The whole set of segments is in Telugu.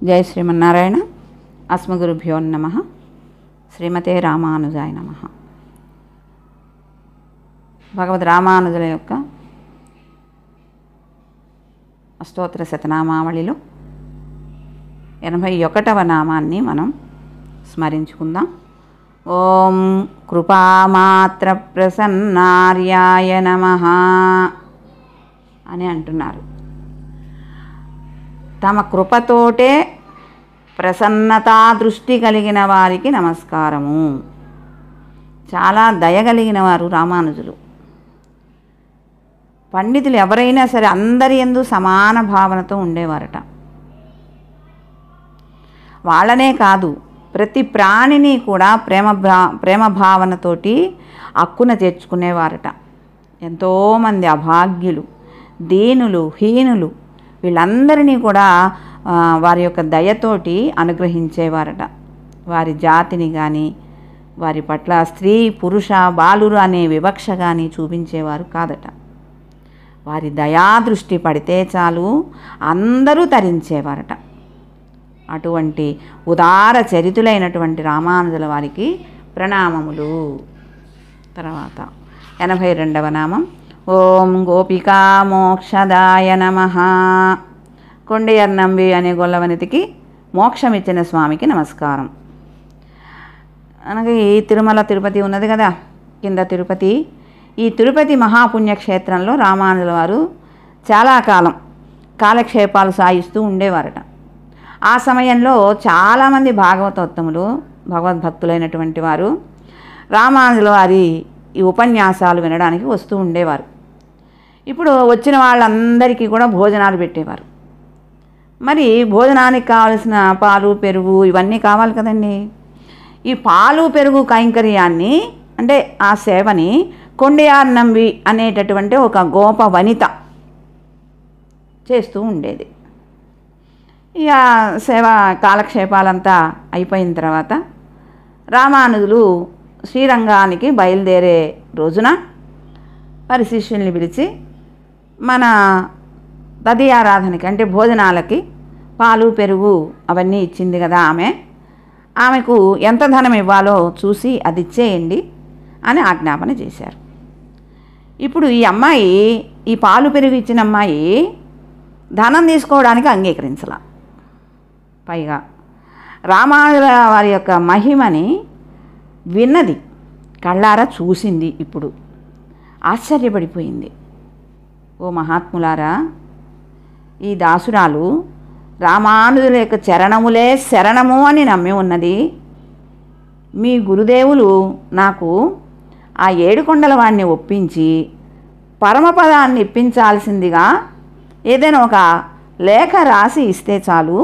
జై శ్రీమన్నారాయణ. అస్మగురుభ్యో నమః. శ్రీమతే రామానుజాయ నమః. భగవద్ రామానుజుల యొక్క అష్టోత్తర శతనామావళిలో 81వ నామాన్ని మనం స్మరించుకుందాం. ఓం కృపామాత్ర ప్రసన్నార్యాయ నమః అని అంటున్నారు. తమ కృపతోటే ప్రసన్నతా దృష్టి కలిగిన వారికి నమస్కారము. చాలా దయగలిగిన వారు రామానుజులు. పండితులు ఎవరైనా సరే అందరి యందు సమాన భావనతో ఉండేవారట. వాళ్ళనే కాదు, ప్రతి ప్రాణిని కూడా ప్రేమ భావనతోటి అక్కున చేర్చుకునేవారట. ఎంతోమంది అభాగ్యులు, దీనులు, హీనులు వీళ్ళందరినీ కూడా వారి యొక్క దయతోటి అనుగ్రహించేవారట. వారి జాతిని కానీ వారి పట్ల స్త్రీ పురుష బాలురు అనే వివక్ష కానీ చూపించేవారు కాదట. వారి దయాదృష్టి పడితే చాలు అందరూ తరించేవారట. అటువంటి ఉదార చరితులైనటువంటి రామానుజుల వారికి ప్రణామములు. తర్వాత 82వ నామం. ఓం గోపికా మోక్షదాయ నమః. కొండయర్నంబి అనే గొల్లవనితికి మోక్షమిచ్చిన స్వామికి నమస్కారం. అనగా ఈ తిరుమల తిరుపతి ఉన్నది కదా, కింద తిరుపతి. ఈ తిరుపతి మహాపుణ్యక్షేత్రంలో రామానుజుల వారు చాలా కాలం కాలక్షేపాలు సాగిస్తూ ఉండేవారట. ఆ సమయంలో చాలామంది భాగవతోత్తములు, భగవద్భక్తులైనటువంటి వారు రామానుజుల వారి ఈ ఉపన్యాసాలు వినడానికి వస్తూ ఉండేవారు. ఇప్పుడు వచ్చిన వాళ్ళందరికీ కూడా భోజనాలు పెట్టేవారు. మరి భోజనానికి కావలసిన పాలు పెరుగు ఇవన్నీ కావాలి కదండి. ఈ పాలు పెరుగు కైంకర్యాన్ని అంటే ఆ సేవని కొండయార్నంబి అనేటటువంటి ఒక గోప వనిత చేస్తూ ఉండేది. ఇక సేవ కాలక్షేపాలంతా అయిపోయిన తర్వాత రామానుజులు శ్రీరంగానికి బయలుదేరే రోజున వారి శిష్యుల్ని పిలిచి మన తదియారాధనకి అంటే భోజనాలకి పాలు పెరుగు అవన్నీ ఇచ్చింది కదా ఆమెకు ఎంత ధనం ఇవ్వాలో చూసి అది ఇచ్చేయండి అని ఆజ్ఞాపన చేశారు. ఇప్పుడు ఈ అమ్మాయి, ఈ పాలు పెరుగు ఇచ్చిన అమ్మాయి ధనం తీసుకోవడానికి అంగీకరించాల. పైగా రామానుజుల వారి యొక్క మహిమని విన్నది, కళ్ళారా చూసింది. ఇప్పుడు ఆశ్చర్యపడిపోయింది. ఓ మహాత్ములారా, ఈ దాసురాలు రామానుజుల యొక్క చరణములే శరణము అని నమ్మి ఉన్నది. మీ గురుదేవులు నాకు ఆ 7 కొండల వాడిని ఒప్పించి పరమపదాన్ని ఇప్పించాల్సిందిగా ఏదైనా ఒక లేఖ రాసి ఇస్తే చాలు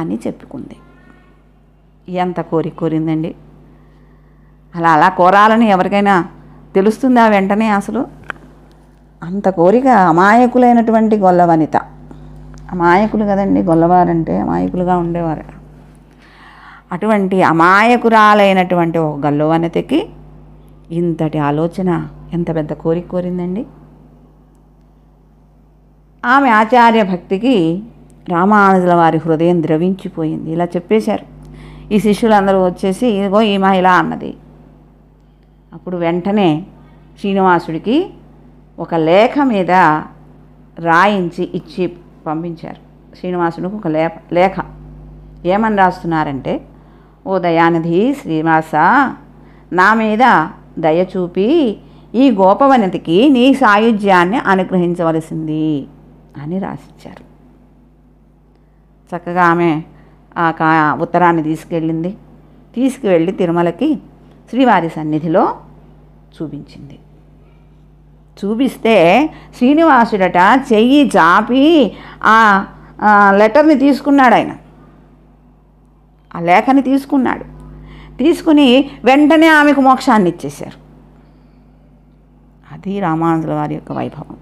అని చెప్పుకుంది. ఎంత కోరిందండి. అలా కోరాలని ఎవరికైనా తెలుస్తుందా వెంటనే? అసలు అంత కోరిక. అమాయకులైనటువంటి గొల్లవనిత, అమాయకులు కదండి గొల్లవారంటే, అమాయకులుగా ఉండేవారట. అటువంటి అమాయకురాలైనటువంటి ఒక గొల్లవనితకి ఇంతటి ఆలోచన, ఎంత పెద్ద కోరిక కోరిందండి. ఆమె ఆచార్య భక్తికి రామానుజుల వారి హృదయం ద్రవించిపోయింది. ఇలా చెప్పేశారు. ఈ శిష్యులందరూ వచ్చేసి ఇదిగో ఈ మహిళ అన్నది. అప్పుడు వెంటనే శ్రీనివాసుడికి ఒక లేఖ మీద రాయించి ఇచ్చి పంపించారు. శ్రీనివాసుడికి ఒక లేఖ ఏమని రాస్తున్నారంటే, ఓ దయానిధి శ్రీనివాస, నా మీద దయచూపి ఈ గోపవనితికి నీ సాయుధ్యాన్ని అనుగ్రహించవలసింది అని రాసిచ్చారు. చక్కగా ఆమె ఆ ఉత్తరాన్ని తీసుకువెళ్ళి తిరుమలకి శ్రీవారి సన్నిధిలో చూపించింది. చూపిస్తే శ్రీనివాసుడట చెయ్యి చాపి ఆ లెటర్ని తీసుకున్నాడు. ఆయన ఆ లేఖని తీసుకున్నాడు. తీసుకుని వెంటనే ఆమెకు మోక్షాన్ని ఇచ్చేశారు. అది రామానుజుల వారి యొక్క వైభవం.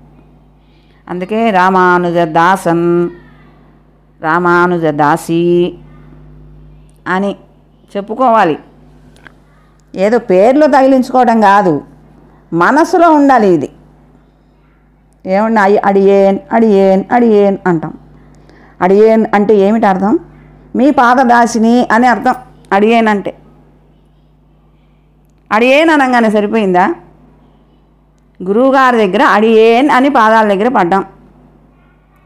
అందుకే రామానుజదాసన్, రామానుజదాసి అని చెప్పుకోవాలి. ఏదో పేర్లు తగిలించుకోవడం కాదు, మనసులో ఉండాలి ఇది. ఏమన్నా అడియేన్ అడియేన్ అడియేన్ అంటాం. అడియేన్ అంటే ఏమిటి అర్థం? మీ పాదదాసిని అని అర్థం. అడియేనంటే అడియేన్ అనగానే సరిపోయిందా? గురువుగారి దగ్గర అడియేన్ అని పాదాల దగ్గర పడ్డాం.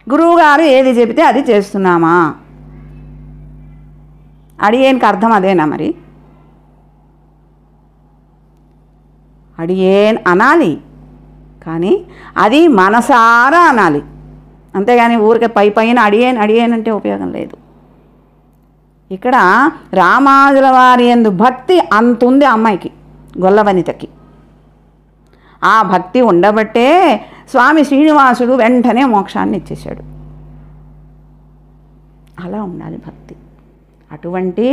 గురువుగారు ఏది చెబితే అది చేస్తున్నామా? అడియేన్కి అర్థం అదేనా? మరి అడియేన్ అనాలి, కానీ అది మనసారా అనాలి. అంతేగాని ఊరికే పైన అడియేన్ అడియేన్ అంటే ఉపయోగం లేదు. ఇక్కడ రామానుజుల వారి యందు భక్తి అంతుంది అమ్మాయికి, గొల్లవనితకి. ఆ భక్తి ఉండబట్టే స్వామి శ్రీనివాసుడు వెంటనే మోక్షాన్ని ఇచ్చేశాడు. అలా ఉండాలి భక్తి. అటువంటి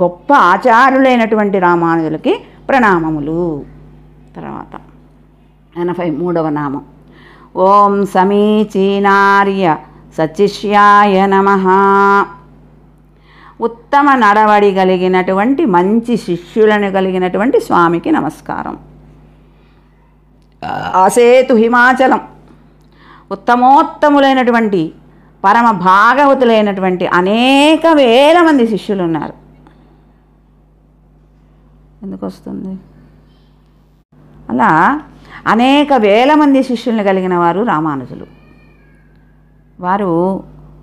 గొప్ప ఆచార్యులైనటువంటి రామానుజులకి ప్రణామములు. తర్వాత 83వ నామం. ఓం సమీచీనార్య సచిష్యాయ నమః. ఉత్తమ నడవడి కలిగినటువంటి మంచి శిష్యులను కలిగినటువంటి స్వామికి నమస్కారం. ఆసేతు హిమాచలం. ఉత్తమోత్తములైనటువంటి పరమ భాగవతులైనటువంటి అనేక వేల మంది శిష్యులు ఉన్నారు. ఎందుకు వస్తుంది? అలా అనేక వేల మంది శిష్యుల్ని కలిగిన వారు రామానుజులు. వారు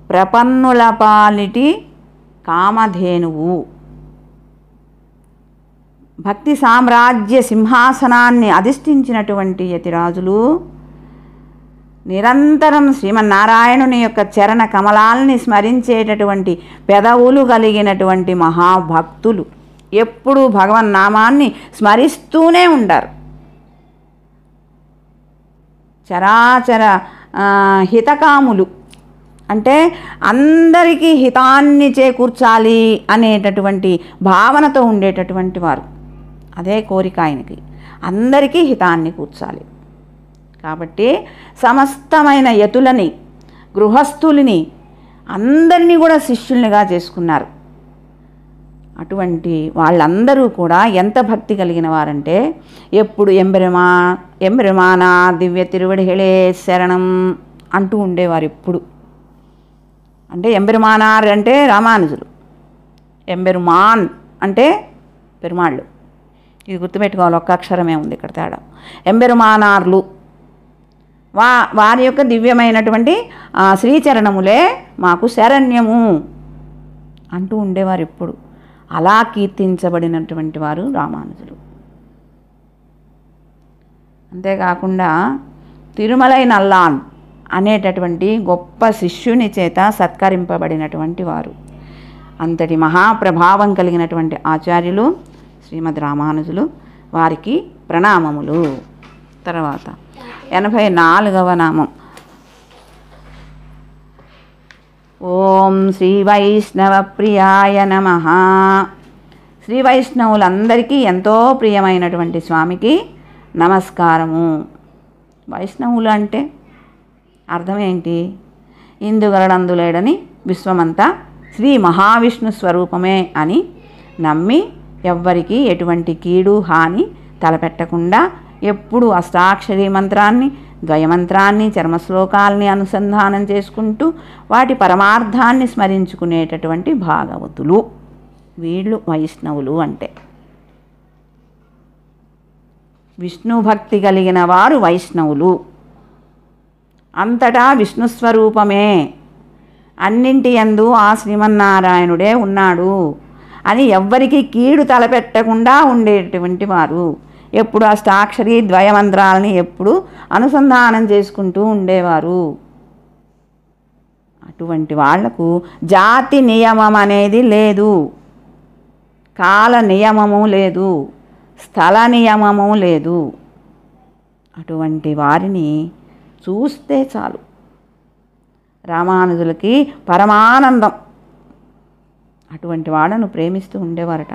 ప్రపన్నుల పాలిటి కామధేనువు. భక్తి సామ్రాజ్య సింహాసనాన్ని అధిష్ఠించినటువంటి యతిరాజులు నిరంతరం శ్రీమన్నారాయణుని యొక్క చరణ కమలాల్ని స్మరించేటటువంటి పెదవులు కలిగినటువంటి మహాభక్తులు. ఎప్పుడూ భగవన్నామాన్ని స్మరిస్తూనే ఉంటారు. చరాచర హితకాములు అంటే అందరికీ హితాన్ని చేకూర్చాలి అనేటటువంటి భావనతో ఉండేటటువంటి వారు. అదే కోరిక ఆయనకి, అందరికీ హితాన్ని కూర్చాలి. కాబట్టి సమస్తమైన యతులని, గృహస్థుల్ని అందరినీ కూడా శిష్యుల్నిగా చేసుకున్నారు. అటువంటి వాళ్ళందరూ కూడా ఎంత భక్తి కలిగిన వారంటే ఎప్పుడు ఎంబెరుమానా దివ్య తిరువడిహెళే శరణం అంటూ ఉండేవారు ఎప్పుడు. అంటే ఎంబెరుమానార్ అంటే రామానుజులు, ఎంబెరుమాన్ అంటే పెరుమాళ్ళు. ఇది గుర్తుపెట్టుకోవాలి, ఒక్క అక్షరమే ఉంది ఇక్కడ తేడా. ఎంబెరుమానార్లు వారి యొక్క దివ్యమైనటువంటి శ్రీచరణములే మాకు శరణ్యము అంటూ ఉండేవారు ఎప్పుడు. అలా కీర్తించబడినటువంటి వారు రామానుజులు. అంతేకాకుండా తిరుమలై నల్లాన్ అనేటటువంటి గొప్ప శిష్యుని చేత సత్కరింపబడినటువంటి వారు. అంతటి మహాప్రభావం కలిగినటువంటి ఆచార్యులు శ్రీమద్ రామానుజులు. వారికి ప్రణామములు. తర్వాత 84వ నామం. ఓం శ్రీ వైష్ణవ ప్రియాయ నమః. శ్రీ వైష్ణవులందరికీ ఎంతో ప్రియమైనటువంటి స్వామికి నమస్కారము. వైష్ణవులు అంటే అర్థం ఏంటి? ఇందుగలడందులేడని విశ్వమంతా శ్రీ మహావిష్ణు స్వరూపమే అని నమ్మి ఎవ్వరికీ ఎటువంటి కీడు హాని తలపెట్టకుండా ఎప్పుడు అష్టాక్షరీ మంత్రాన్ని, ద్వయమంత్రాన్ని, చర్మశ్లోకాల్ని అనుసంధానం చేసుకుంటూ వాటి పరమార్థాన్ని స్మరించుకునేటటువంటి భాగవతులు వీళ్ళు వైష్ణవులు. అంటే విష్ణు భక్తి కలిగిన వారు వైష్ణవులు. అంతటా విష్ణుస్వరూపమే, అన్నింటి యందు ఆ శ్రీమన్నారాయణుడే ఉన్నాడు అని ఎవ్వరికీ కీడు తలపెట్టకుండా ఉండేటువంటి వారు. ఎప్పుడు అష్టాక్షరి ద్వయమంత్రాలని ఎప్పుడు అనుసంధానం చేసుకుంటూ ఉండేవారు. అటువంటి వాళ్లకు జాతి నియమం అనేది లేదు, కాల నియమము లేదు, స్థల నియమము లేదు. అటువంటి వారిని చూస్తే చాలు రామానుజులకి పరమానందం. అటువంటి వాళ్ళను ప్రేమిస్తూ ఉండేవారట.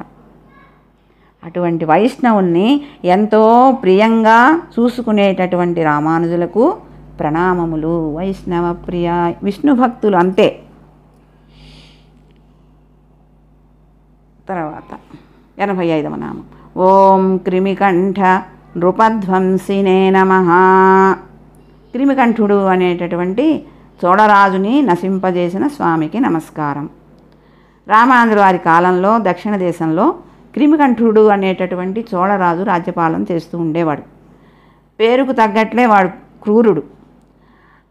అటువంటి వైష్ణవుల్ని ఎంతో ప్రియంగా చూసుకునేటటువంటి రామానుజులకు ప్రణామములు. వైష్ణవ ప్రియ విష్ణు భక్తులు అంతే. తర్వాత 85వ నామం. ఓం క్రిమికంఠ నృపధ్వంసినే నమః. క్రిమికంఠుడు అనేటటువంటి చోడరాజుని నశింపజేసిన స్వామికి నమస్కారం. రామానుజుల వారి కాలంలో దక్షిణ దేశంలో క్రిమికంఠుడు అనేటటువంటి చోళరాజు రాజ్యపాలన చేస్తూ ఉండేవాడు. పేరుకు తగ్గట్లే వాడు క్రూరుడు.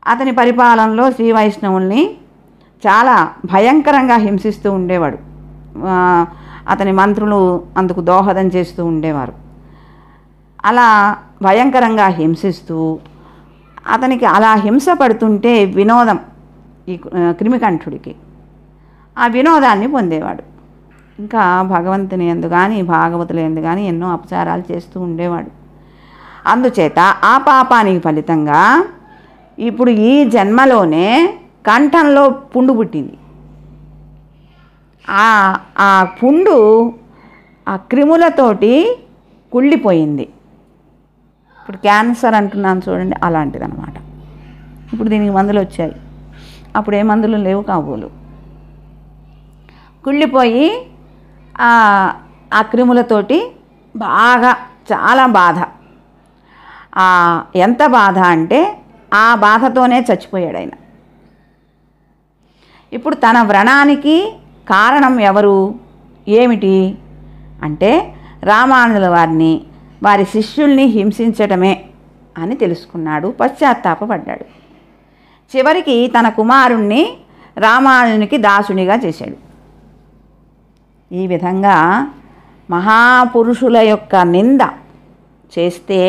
అతని పరిపాలనలో శ్రీ వైష్ణవుల్ని చాలా భయంకరంగా హింసిస్తూ ఉండేవాడు. అతని మంత్రులు అందుకు దోహదం చేస్తూ ఉండేవారు. అలా భయంకరంగా హింసిస్తూ అతనికి అలా హింస పడుతుంటే వినోదం ఈ క్రిమికంఠుడికి, ఆ వినోదాన్ని పొందేవాడు. ఇంకా భగవంతుని యందు కానీ భాగవతుల యందు కానీ ఎన్నో అపచారాలు చేస్తూ ఉండేవాడు. అందుచేత ఆ పాపానికి ఫలితంగా ఇప్పుడు ఈ జన్మలోనే కంఠంలో పుండు పుట్టింది. ఆ పుండు ఆ క్రిములతోటి కుళ్ళిపోయింది. ఇప్పుడు క్యాన్సర్ అంటున్నాను చూడండి, అలాంటిదన్నమాట. ఇప్పుడు దీనికి మందులు వచ్చాయి, అప్పుడు ఏ మందులు లేవు కాబోలు. కుళ్ళిపోయి ఆ క్రిములతోటి బాగా చాలా బాధ. ఎంత బాధ అంటే ఆ బాధతోనే చచ్చిపోయాడు ఆయన. ఇప్పుడు తన వ్రణానికి కారణం ఎవరు, ఏమిటి అంటే రామానుజుల వారిని, వారి శిష్యుల్ని హింసించటమే అని తెలుసుకున్నాడు. పశ్చాత్తాపపడ్డాడు. చివరికి తన కుమారుణ్ణి రామానుజునికి దాసునిగా చేశాడు. ఈ విధంగా మహాపురుషుల యొక్క నింద చేస్తే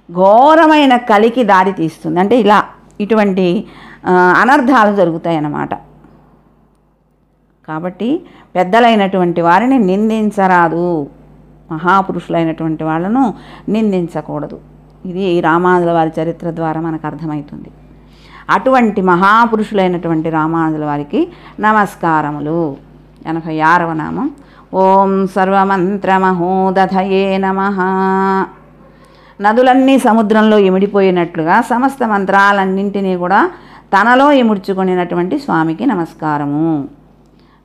ఘోరమైన కలికి దారి తీస్తుంది. అంటే ఇటువంటి అనర్థాలు జరుగుతాయి అన్నమాట. కాబట్టి పెద్దలైనటువంటి వారిని నిందించరాదు, మహాపురుషులైనటువంటి వాళ్ళను నిందించకూడదు. ఇది రామానుజుల వారి చరిత్ర ద్వారా మనకు అర్థమవుతుంది. అటువంటి మహాపురుషులైనటువంటి రామానుజుల వారికి నమస్కారములు. 86వ నామం. ఓం సర్వమంత్రమహోదధయే నమః. నదులన్నీ సముద్రంలో ఇమిడిపోయినట్లుగా సమస్త మంత్రాలన్నింటినీ కూడా తనలో ఇముడ్చుకొనినటువంటి స్వామికి నమస్కారము.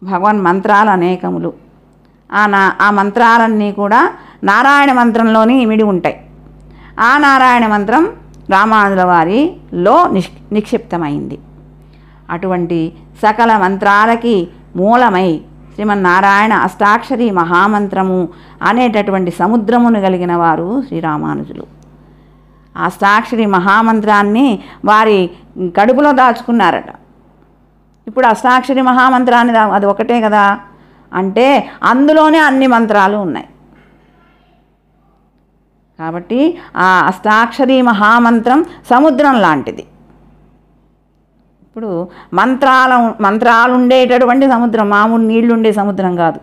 భగవన్ మంత్రాలు అనేకములు. ఆ మంత్రాలన్నీ కూడా నారాయణ మంత్రంలోనే ఇమిడి ఉంటాయి. ఆ నారాయణ మంత్రం రామానుజుల వారిలో నిక్షిప్తమైంది. అటువంటి సకల మంత్రాలకి మూలమై శ్రీమన్నారాయణ అష్టాక్షరి మహామంత్రము అనేటటువంటి సముద్రమును కలిగిన వారు శ్రీరామానుజులు. అష్టాక్షరి మహామంత్రాన్ని వారి కడుపులో దాచుకున్నారట. ఇప్పుడు అష్టాక్షరి మహామంత్రాన్ని అది ఒకటే కదా అంటే అందులోనే అన్ని మంత్రాలు ఉన్నాయి. కాబట్టి ఆ అష్టాక్షరి మహామంత్రం సముద్రం లాంటిది. ఇప్పుడు మంత్రాలు ఉండేటటువంటి సముద్రం మామూలు నీళ్లు ఉండే సముద్రం కాదు.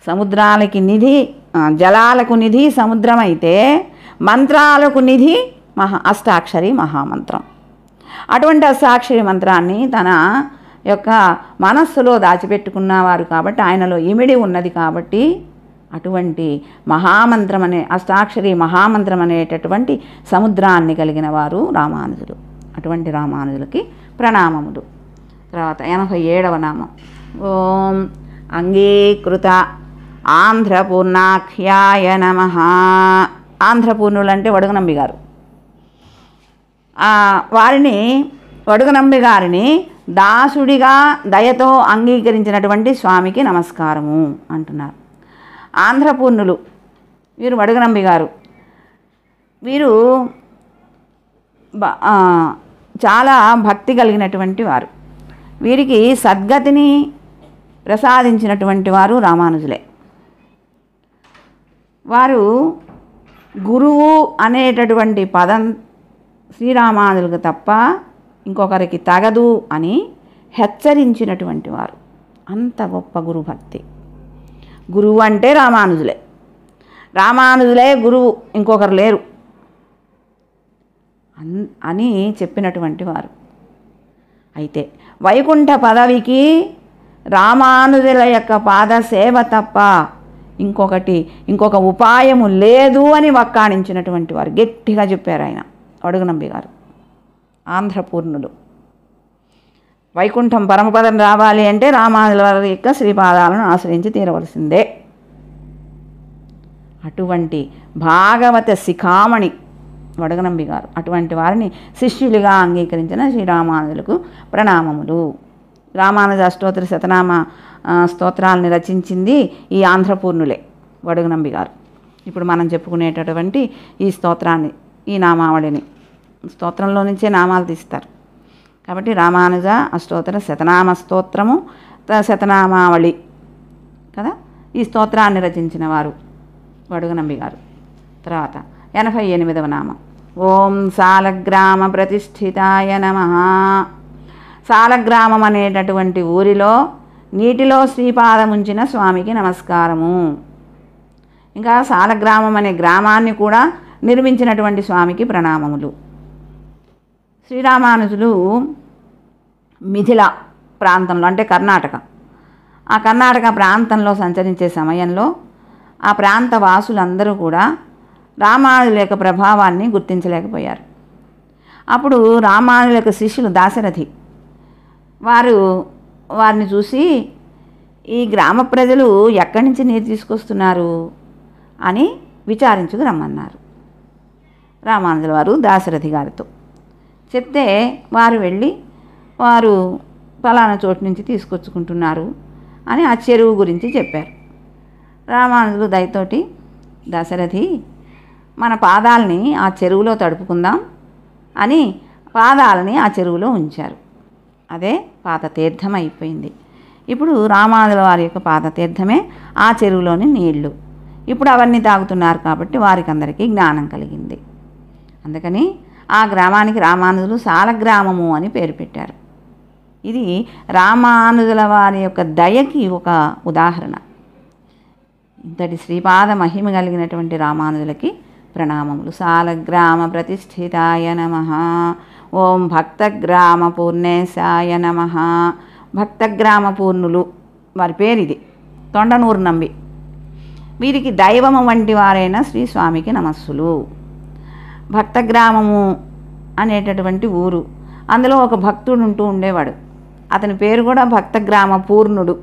సముద్రాలకి నిధి, జలాలకు నిధి సముద్రం అయితే మంత్రాలకు నిధి అష్టాక్షరి మహామంత్రం. అటువంటి అష్టాక్షరి మంత్రాన్ని తన యొక్క మనస్సులో దాచిపెట్టుకున్నవారు కాబట్టి, ఆయనలో ఇమిడి ఉన్నది కాబట్టి, అటువంటి మహామంత్రం అష్టాక్షరి మహామంత్రం అనేటటువంటి సముద్రాన్ని కలిగిన వారు రామానుజులు. అటువంటి రామానుజులకి ప్రణామములు. తర్వాత 87వ నామం. ఓం అంగీకృత ఆంధ్రపూర్ణాఖ్యాయ నమః. ఆంధ్రపూర్ణులు అంటే వడుగనంబి గారు. వారిని వడుగనంబి గారిని దాసుడిగా దయతో అంగీకరించినటువంటి స్వామికి నమస్కారము అంటున్నారు. ఆంధ్రపూర్ణులు వీరు వడుగనంబి గారు. వీరు చాలా భక్తి కలిగినటువంటి వారు. వీరికి సద్గతిని ప్రసాదించినటువంటి వారు రామానుజులే. వారు గురువు అనేటటువంటి పదం శ్రీరామానుజులకు తప్ప ఇంకొకరికి తగదు అని హెచ్చరించినటువంటి వారు. అంత గొప్ప గురుభక్తి. గురువు అంటే రామానుజులే. రామానుజులే గురువు, ఇంకొకరు లేరు అని చెప్పినటువంటి వారు. అయితే వైకుంఠ పదవికి రామానుజుల యొక్క పాద సేవ తప్ప ఇంకొక ఉపాయము లేదు అని వక్కాణించినటువంటి వారు. గట్టిగా చెప్పారు ఆయన వడుగనంబి గారు. ఆంధ్రపూర్ణులు. వైకుంఠం పరమపదం రావాలి అంటే రామానుజుల వారి యొక్క శ్రీపాదాలను ఆశ్రయించి తీరవలసిందే. అటువంటి భాగవత శిఖామణి వడుగనంబి గారు. అటువంటి వారిని శిష్యులుగా అంగీకరించిన శ్రీరామానుజులకు ప్రణామములు. రామానుజ అష్టోత్తర శతనామ స్తోత్రాలని రచించింది ఈ ఆంధ్రపూర్ణులే వడుగునంబి గారు. ఇప్పుడు మనం చెప్పుకునేటటువంటి ఈ స్తోత్రాన్ని, ఈ నామావళిని, స్తోత్రంలో నుంచే నామాలు తీస్తారు కాబట్టి రామానుజ అష్టోత్తర శతనామ స్తోత్రము, శతనామావళి కదా. ఈ స్తోత్రాన్ని రచించిన వారు వడుగునంబి గారు. తర్వాత 88వ నామం ఓం సాలగ్రామ ప్రతిష్ఠితాయ నమః. సాలగ్రామం అనేటటువంటి ఊరిలో నీటిలో శ్రీపాదముంచిన స్వామికి నమస్కారము. ఇంకా సాలగ్రామం అనే గ్రామాన్ని కూడా నిర్మించినటువంటి స్వామికి ప్రణామములు. శ్రీరామానుజులు మిథిల ప్రాంతంలో, అంటే కర్ణాటక, ఆ కర్ణాటక ప్రాంతంలో సంచరించే సమయంలో ఆ ప్రాంత వాసులందరూ కూడా రామానుజుల యొక్క ప్రభావాన్ని గుర్తించలేకపోయారు. అప్పుడు రామానుజుల యొక్క శిష్యులు దాశరథి వారిని చూసి ఈ గ్రామ ప్రజలు ఎక్కడి నుంచి నీరు తీసుకొస్తున్నారు అని విచారించుకు రమ్మన్నారు. రామానుజుల వారు దాశరథి గారితో చెప్తే వారు వెళ్ళి వారు ఫలానా చోటు నుంచి తీసుకొచ్చుకుంటున్నారు అని ఆ చెరువు గురించి చెప్పారు. రామానుజులు దయతోటి దశరథి మన పాదాలని ఆ చెరువులో తడుపుకుందాం అని పాదాలని ఆ చెరువులో ఉంచారు. అదే పాదతీర్థం అయిపోయింది. ఇప్పుడు రామానుజుల వారి యొక్క పాదతీర్థమే ఆ చెరువులోని నీళ్లు. ఇప్పుడు అవన్నీ తాగుతున్నారు కాబట్టి వారికి అందరికీ జ్ఞానం కలిగింది. అందుకని ఆ గ్రామానికి రామానుజులు సాలగ్రామము అని పేరు పెట్టారు. ఇది రామానుజుల వారి యొక్క దయకి ఒక ఉదాహరణ. ఇంతటి శ్రీపాద మహిమ కలిగినటువంటి రామానుజులకి ప్రణామములు. సాలగ్రామ ప్రతిష్ఠితాయ నమః. ఓం భక్తగ్రామ పూర్ణేశాయ నమః. భక్తగ్రామ పూర్ణులు వారి పేరు ఇది, తొండనూరు నంబి. వీరికి దైవము వంటి వారైన శ్రీ స్వామికి నమస్సులు. భక్తగ్రామము అనేటటువంటి ఊరు, అందులో ఒక భక్తుడు ఉంటూ ఉండేవాడు. అతని పేరు కూడా భక్తగ్రామ పూర్ణుడు.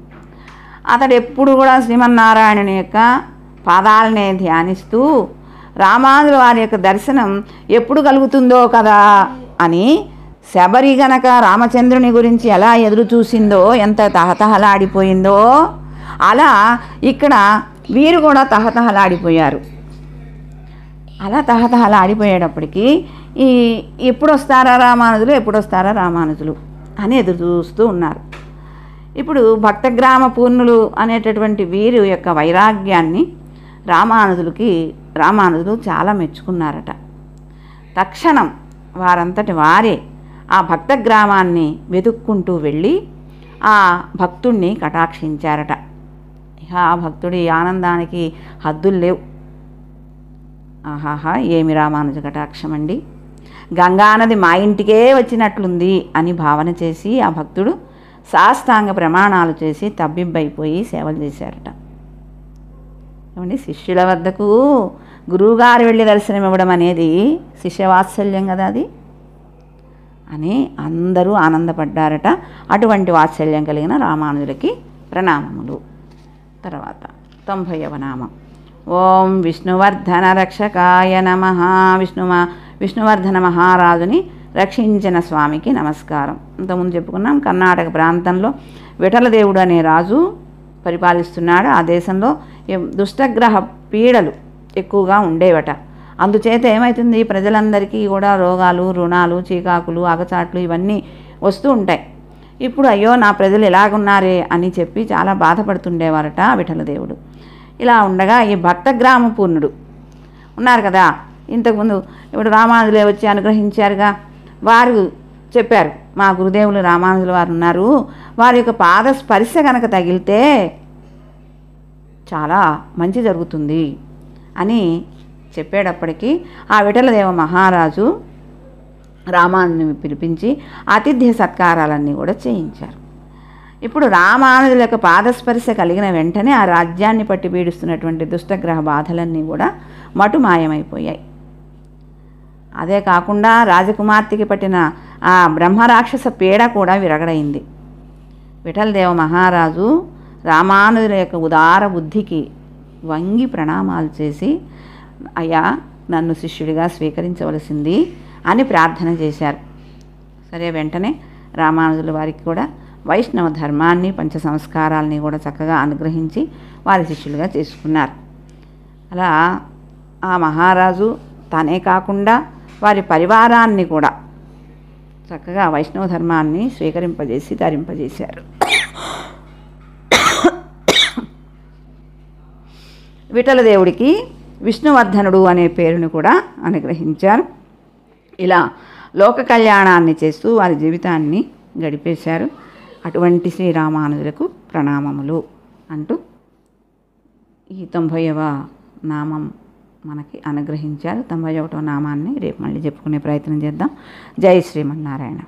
అతడు ఎప్పుడు కూడా శ్రీమన్నారాయణుని యొక్క పాదాలనే ధ్యానిస్తూ రామానుజుల వారి యొక్క దర్శనం ఎప్పుడు కలుగుతుందో కదా అని శబరి గనక రామచంద్రుని గురించి ఎలా ఎదురు చూసిందో, ఎంత తహతహలాడిపోయిందో, అలా ఇక్కడ వీరు కూడా తహతహలాడిపోయారు. అలా తహతహలాడిపోయేటప్పటికీ ఎప్పుడు వస్తారా రామానుజులు అని ఎదురు చూస్తూ ఉన్నారు. ఇప్పుడు భక్తగ్రామ పూర్ణులు అనేటటువంటి వీరి యొక్క వైరాగ్యాన్ని రామానుజులు చాలా మెచ్చుకున్నారట. తక్షణం వారంతటి వారే ఆ భక్త గ్రామాన్ని వెతుక్కుంటూ వెళ్ళి ఆ భక్తుణ్ణి కటాక్షించారట. ఇక ఆ భక్తుడి ఆనందానికి హద్దులు లేవు. ఆహాహా, ఏమి రామానుజ కటాక్షం అండి, గంగానది మా ఇంటికే వచ్చినట్లుంది అని భావన చేసి ఆ భక్తుడు సాష్టాంగ ప్రమాణాలు చేసి తబ్బిబ్బైపోయి సేవలు చేశారట. ఏమండి, శిష్యుల వద్దకు గురువుగారు వెళ్ళి దర్శనం ఇవ్వడం అనేది శిష్యవాత్సల్యం కదా అది అని అందరూ ఆనందపడ్డారట. అటువంటి వాత్సల్యం కలిగిన రామానుజులకి ప్రణామములు. తర్వాత 90వ నామం ఓం విష్ణువర్ధన రక్షకాయ నమః. విష్ణువర్ధన మహారాజుని రక్షించిన స్వామికి నమస్కారం. ఇంతకుముందు చెప్పుకున్నాం, కర్ణాటక ప్రాంతంలో విఠలదేవుడు అనే రాజు పరిపాలిస్తున్నాడు. ఆ దేశంలో దుష్టగ్రహ పీడలు ఎక్కువగా ఉండేవట. అందుచేత ఏమవుతుంది, ప్రజలందరికీ కూడా రోగాలు, రుణాలు, చీకాకులు, అగచాట్లు ఇవన్నీ వస్తూ ఉంటాయి. ఇప్పుడు అయ్యో నా ప్రజలు ఎలాగున్నారే అని చెప్పి చాలా బాధపడుతుండేవారట విఠలదేవుడు. ఇలా ఉండగా ఈ భక్తగ్రామ పూర్ణుడు ఉన్నారు కదా, ఇంతకుముందు ఇప్పుడు రామానుజులే వచ్చి అనుగ్రహించారుగా, వారు చెప్పారు మా గురుదేవులు రామానుజుల వారు ఉన్నారు, వారి యొక్క పాద స్పర్శ కనుక తగిలితే చాలా మంచి జరుగుతుంది అని చెప్పేటప్పటికీ ఆ విఠలదేవ మహారాజు రామానుజుని పిలిపించి ఆతిథ్య సత్కారాలన్నీ కూడా చేయించారు. ఇప్పుడు రామానుజుల యొక్క పాదస్పర్శ కలిగిన వెంటనే ఆ రాజ్యాన్ని పట్టి పీడిస్తున్నటువంటి దుష్టగ్రహ బాధలన్నీ కూడా మటుమాయమైపోయాయి. అదే కాకుండా రాజకుమార్తెకి పట్టిన ఆ బ్రహ్మరాక్షస పీడ కూడా విరగడైంది. విఠలదేవ మహారాజు రామానుజుల యొక్క ఉదార బుద్ధికి వంగి ప్రణామాలు చేసి అయ్యా నన్ను శిష్యుడిగా స్వీకరించవలసింది అని ప్రార్థన చేశారు. సరే, వెంటనే రామానుజుల వారికి కూడా వైష్ణవ ధర్మాన్ని పంచ సంస్కారాలని కూడా చక్కగా అనుగ్రహించి వారి శిష్యులుగా చేసుకున్నారు. అలా ఆ మహారాజు తానే కాకుండా వారి పరివారాన్ని కూడా చక్కగా వైష్ణవ ధర్మాన్ని స్వీకరింపజేసి ధరింపజేశారు. విఠలదేవుడికి విష్ణువర్ధనుడు అనే పేరును కూడా అనుగ్రహించారు. ఇలా లోక కళ్యాణాన్ని చేస్తూ వారి జీవితాన్ని గడిపేశారు. అటువంటి శ్రీరామానుజులకు ప్రణామములు అంటూ ఈ 90వ నామం మనకి అనుగ్రహించారు. 91వ నామాన్ని రేపు మళ్ళీ చెప్పుకునే ప్రయత్నం చేద్దాం. జై శ్రీమన్నారాయణ.